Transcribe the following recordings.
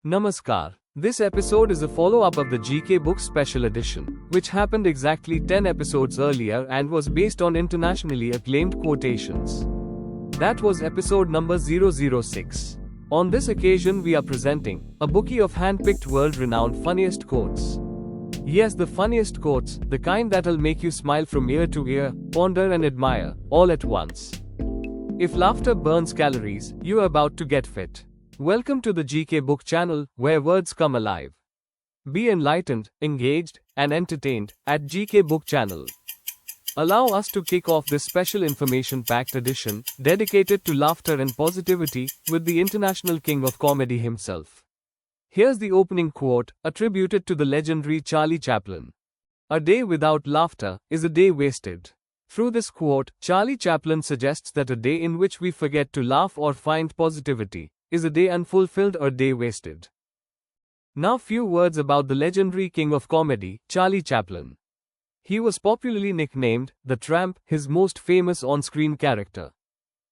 Namaskar. This episode is a follow-up of the GK.Book special edition, which happened exactly 10 episodes earlier and was based on internationally acclaimed quotations. That was episode number 006. On this occasion we are presenting a bookie of hand-picked world-renowned funniest quotes. Yes, the funniest quotes, the kind that'll make you smile from ear to ear, ponder and admire, all at once. If laughter burns calories, you're about to get fit. Welcome to the GK.Book channel, where words come alive. Be enlightened, engaged, and entertained at GK.Book channel. Allow us to kick off this special information-packed edition, dedicated to laughter and positivity, with the international king of comedy himself. Here's the opening quote, attributed to the legendary Charlie Chaplin. "A day without laughter is a day wasted." Through this quote, Charlie Chaplin suggests that a day in which we forget to laugh or find positivity is a day unfulfilled or day wasted. Now few words about the legendary king of comedy, Charlie Chaplin. He was popularly nicknamed the Tramp, his most famous on-screen character.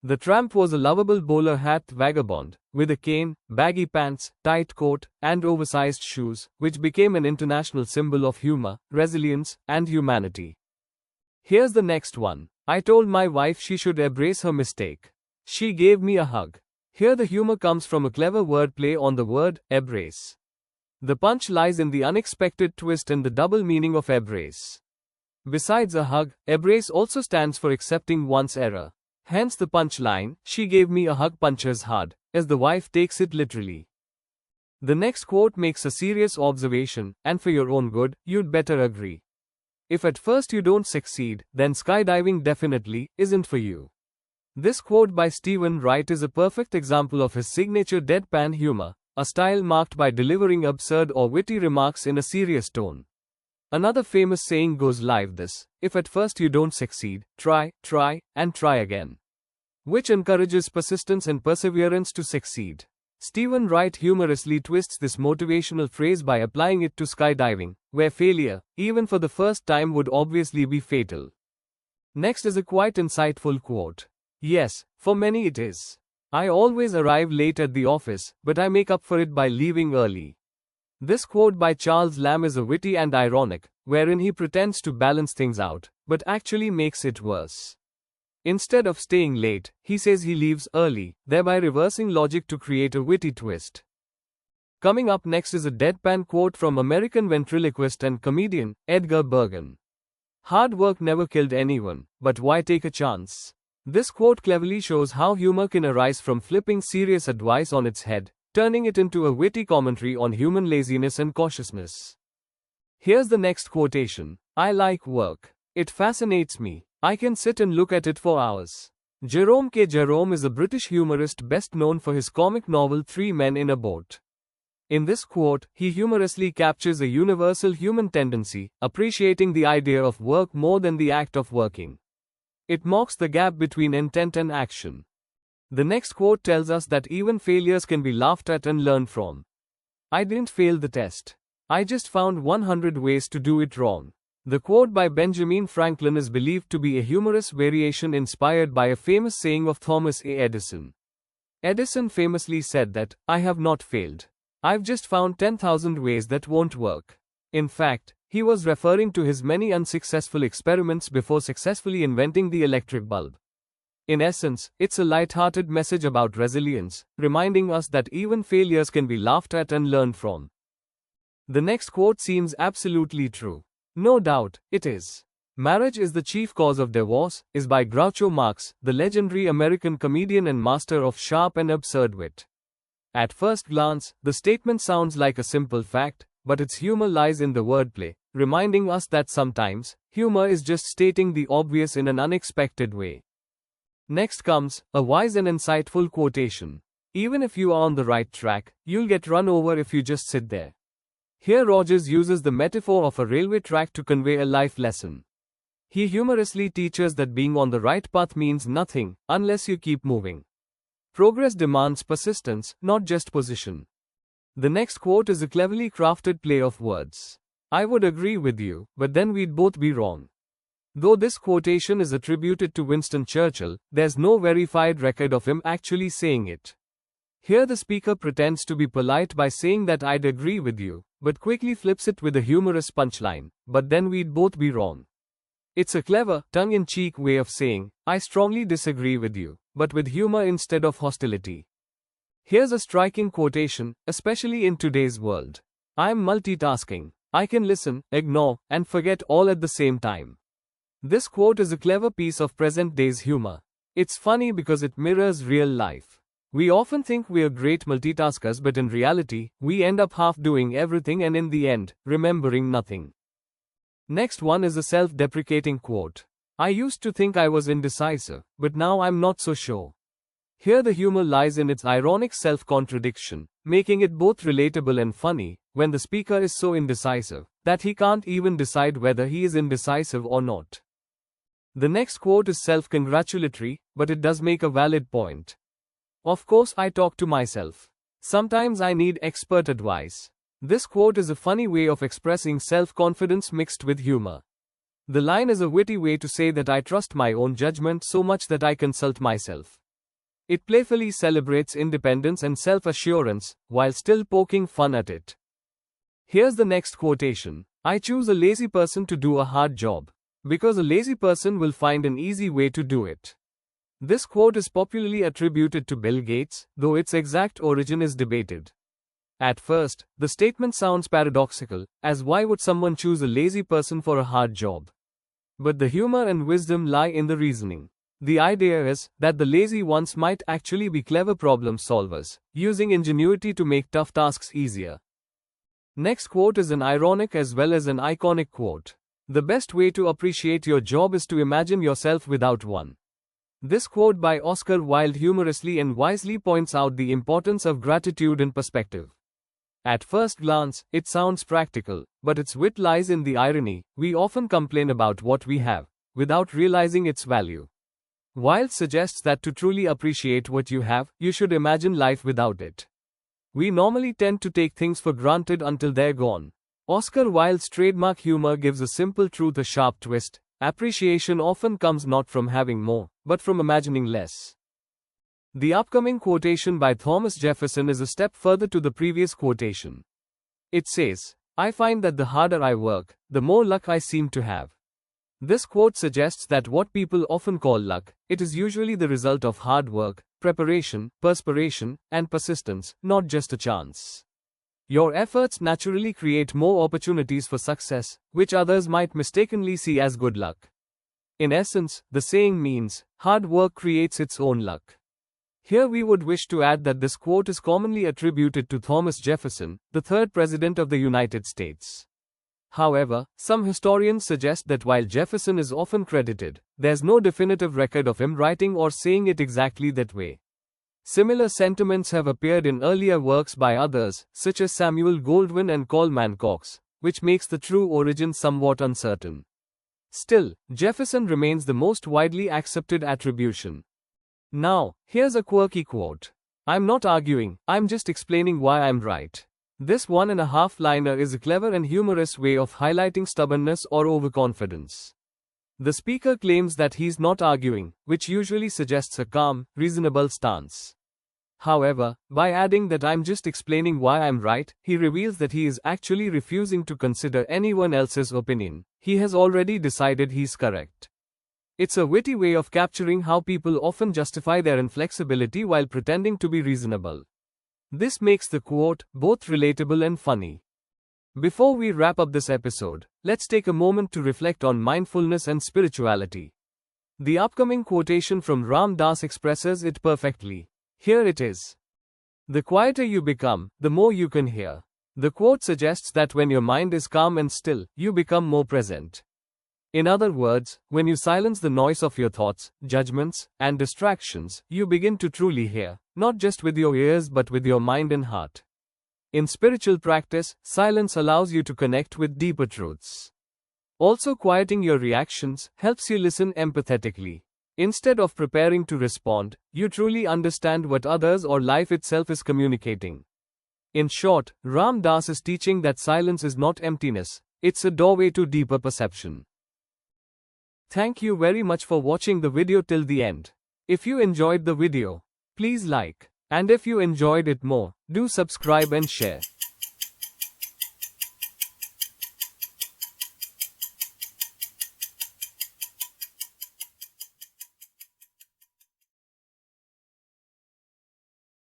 The Tramp was a lovable bowler hat vagabond, with a cane, baggy pants, tight coat, and oversized shoes, which became an international symbol of humor, resilience, and humanity. Here's the next one. "I told my wife she should embrace her mistake. She gave me a hug." Here the humor comes from a clever wordplay on the word embrace. The punch lies in the unexpected twist and the double meaning of embrace. Besides a hug, embrace also stands for accepting one's error. Hence the punchline, "She gave me a hug" punches hard, as the wife takes it literally. The next quote makes a serious observation, and for your own good, you'd better agree. If at first you don't succeed, then skydiving definitely isn't for you. This quote by Stephen Wright is a perfect example of his signature deadpan humor, a style marked by delivering absurd or witty remarks in a serious tone. Another famous saying goes like this: "If at first you don't succeed, try, and try again," which encourages persistence and perseverance to succeed. Stephen Wright humorously twists this motivational phrase by applying it to skydiving, where failure, even for the first time, would obviously be fatal. Next is a quite insightful quote. "Yes, for many it is. I always arrive late at the office, but I make up for it by leaving early." This quote by Charles Lamb is a witty and ironic, wherein he pretends to balance things out, but actually makes it worse. Instead of staying late, he says he leaves early, thereby reversing logic to create a witty twist. Coming up next is a deadpan quote from American ventriloquist and comedian, Edgar Bergen. "Hard work never killed anyone, but why take a chance?" This quote cleverly shows how humor can arise from flipping serious advice on its head, turning it into a witty commentary on human laziness and cautiousness. Here's the next quotation. "I like work. It fascinates me. I can sit and look at it for hours." Jerome K. Jerome is a British humorist best known for his comic novel Three Men in a Boat. In this quote, he humorously captures a universal human tendency, appreciating the idea of work more than the act of working. It mocks the gap between intent and action. The next quote tells us that even failures can be laughed at and learned from. "I didn't fail the test. I just found 100 ways to do it wrong." The quote by Benjamin Franklin is believed to be a humorous variation inspired by a famous saying of Thomas A. Edison. Edison famously said that, "I have not failed. I've just found 10,000 ways that won't work." In fact, he was referring to his many unsuccessful experiments before successfully inventing the electric bulb. In essence, it's a light-hearted message about resilience, reminding us that even failures can be laughed at and learned from. The next quote seems absolutely true. No doubt, it is. "Marriage is the chief cause of divorce" is by Groucho Marx, the legendary American comedian and master of sharp and absurd wit. At first glance, the statement sounds like a simple fact, but its humor lies in the wordplay, reminding us that sometimes, humor is just stating the obvious in an unexpected way. Next comes a wise and insightful quotation. "Even if you are on the right track, you'll get run over if you just sit there." Here Rogers uses the metaphor of a railway track to convey a life lesson. He humorously teaches that being on the right path means nothing, unless you keep moving. Progress demands persistence, not just position. The next quote is a cleverly crafted play of words. "I would agree with you, but then we'd both be wrong." Though this quotation is attributed to Winston Churchill, there's no verified record of him actually saying it. Here the speaker pretends to be polite by saying that I'd agree with you, but quickly flips it with a humorous punchline, but then we'd both be wrong. It's a clever, tongue-in-cheek way of saying, I strongly disagree with you, but with humor instead of hostility. Here's a striking quotation, especially in today's world. I'm multitasking. I can listen, ignore, and forget all at the same time. This quote is a clever piece of present-day's humor. It's funny because it mirrors real life. We often think we're great multitaskers, but in reality, we end up half doing everything and in the end, remembering nothing. Next one is a self-deprecating quote. I used to think I was indecisive, but now I'm not so sure. Here the humor lies in its ironic self-contradiction, making it both relatable and funny, when the speaker is so indecisive that he can't even decide whether he is indecisive or not. The next quote is self-congratulatory, but it does make a valid point. Of course I talk to myself. Sometimes I need expert advice. This quote is a funny way of expressing self-confidence mixed with humor. The line is a witty way to say that I trust my own judgment so much that I consult myself. It playfully celebrates independence and self-assurance, while still poking fun at it. Here's the next quotation. I choose a lazy person to do a hard job, because a lazy person will find an easy way to do it. This quote is popularly attributed to Bill Gates, though its exact origin is debated. At first, the statement sounds paradoxical, as why would someone choose a lazy person for a hard job? But the humor and wisdom lie in the reasoning. The idea is that the lazy ones might actually be clever problem solvers, using ingenuity to make tough tasks easier. Next quote is an ironic as well as an iconic quote. The best way to appreciate your job is to imagine yourself without one. This quote by Oscar Wilde humorously and wisely points out the importance of gratitude and perspective. At first glance, it sounds practical, but its wit lies in the irony. We often complain about what we have, without realizing its value. Wilde suggests that to truly appreciate what you have, you should imagine life without it. We normally tend to take things for granted until they're gone. Oscar Wilde's trademark humor gives a simple truth a sharp twist. Appreciation often comes not from having more, but from imagining less. The upcoming quotation by Thomas Jefferson is a step further to the previous quotation. It says, I find that the harder I work, the more luck I seem to have. This quote suggests that what people often call luck, it is usually the result of hard work, preparation, perspiration, and persistence, not just a chance. Your efforts naturally create more opportunities for success, which others might mistakenly see as good luck. In essence, the saying means, hard work creates its own luck. Here we would wish to add that this quote is commonly attributed to Thomas Jefferson, the third President of the United States. However, some historians suggest that while Jefferson is often credited, there's no definitive record of him writing or saying it exactly that way. Similar sentiments have appeared in earlier works by others, such as Samuel Goldwyn and Coleman Cox, which makes the true origin somewhat uncertain. Still, Jefferson remains the most widely accepted attribution. Now, here's a quirky quote. I'm not arguing, I'm just explaining why I'm right. This 1.5-liner is a clever and humorous way of highlighting stubbornness or overconfidence. The speaker claims that he's not arguing, which usually suggests a calm, reasonable stance. However, by adding that I'm just explaining why I'm right, he reveals that he is actually refusing to consider anyone else's opinion. He has already decided he's correct. It's a witty way of capturing how people often justify their inflexibility while pretending to be reasonable. This makes the quote both relatable and funny. Before we wrap up this episode, let's take a moment to reflect on mindfulness and spirituality. The upcoming quotation from Ram Dass expresses it perfectly. Here it is. The quieter you become, the more you can hear. The quote suggests that when your mind is calm and still, you become more present. In other words, when you silence the noise of your thoughts, judgments, and distractions, you begin to truly hear, not just with your ears but with your mind and heart. In spiritual practice, silence allows you to connect with deeper truths. Also, quieting your reactions helps you listen empathetically. Instead of preparing to respond, you truly understand what others or life itself is communicating. In short, Ram Dass is teaching that silence is not emptiness, it's a doorway to deeper perception. Thank you very much for watching the video till the end. If you enjoyed the video, please like, And if you enjoyed it more, do subscribe and share.